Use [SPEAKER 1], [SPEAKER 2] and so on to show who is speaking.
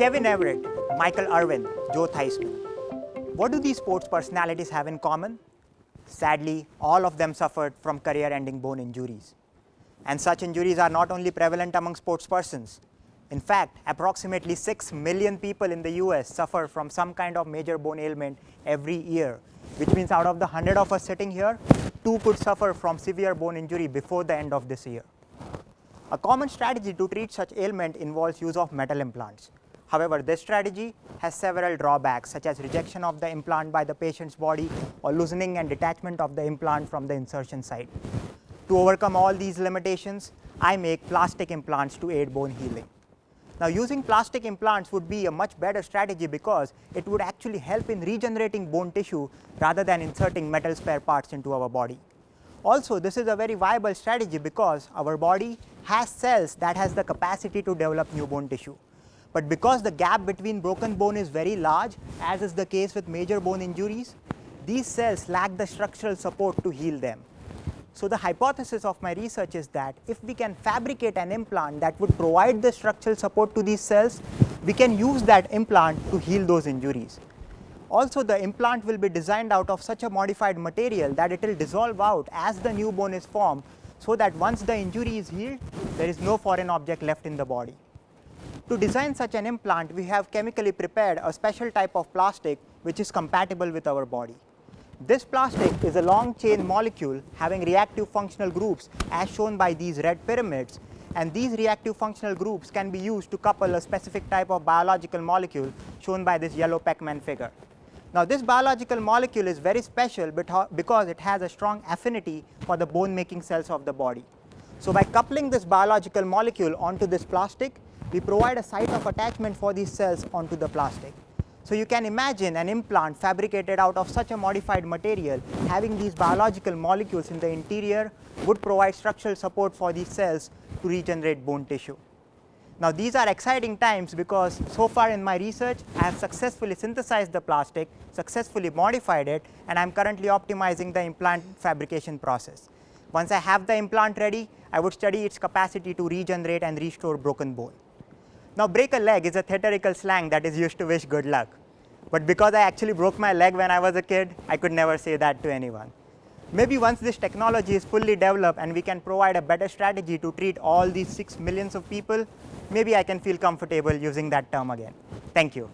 [SPEAKER 1] Kevin Everett, Michael Irvin, Joe Theismann. What do these sports personalities have in common? Sadly, all of them suffered from career-ending bone injuries. And such injuries are not only prevalent among sports persons. In fact, approximately 6 million people in the US suffer from some kind of major bone ailment every year, which means out of the 100 of us sitting here, 2 could suffer from severe bone injury before the end of this year. A common strategy to treat such ailment involves use of metal implants. However, this strategy has several drawbacks, such as rejection of the implant by the patient's body or loosening and detachment of the implant from the insertion site. To overcome all these limitations, I make plastic implants to aid bone healing. Now, using plastic implants would be a much better strategy because it would actually help in regenerating bone tissue rather than inserting metal spare parts into our body. Also, this is a very viable strategy because our body has cells that has the capacity to develop new bone tissue. But because the gap between broken bone is very large, as is the case with major bone injuries, these cells lack the structural support to heal them. So the hypothesis of my research is that if we can fabricate an implant that would provide the structural support to these cells, we can use that implant to heal those injuries. Also, the implant will be designed out of such a modified material that it will dissolve out as the new bone is formed, so that once the injury is healed, there is no foreign object left in the body. To design such an implant, we have chemically prepared a special type of plastic which is compatible with our body. This plastic is a long chain molecule having reactive functional groups as shown by these red pyramids, and these reactive functional groups can be used to couple a specific type of biological molecule shown by this yellow Pac-Man figure. Now, this biological molecule is very special because it has a strong affinity for the bone making cells of the body. So by coupling this biological molecule onto this plastic, we provide a site of attachment for these cells onto the plastic. So you can imagine an implant fabricated out of such a modified material having these biological molecules in the interior would provide structural support for these cells to regenerate bone tissue. Now, these are exciting times because so far in my research, I have successfully synthesized the plastic, successfully modified it, and I'm currently optimizing the implant fabrication process. Once I have the implant ready, I would study its capacity to regenerate and restore broken bone. Now, break a leg is a theatrical slang that is used to wish good luck. But because I actually broke my leg when I was a kid, I could never say that to anyone. Maybe once this technology is fully developed and we can provide a better strategy to treat all these 6 millions of people, maybe I can feel comfortable using that term again. Thank you.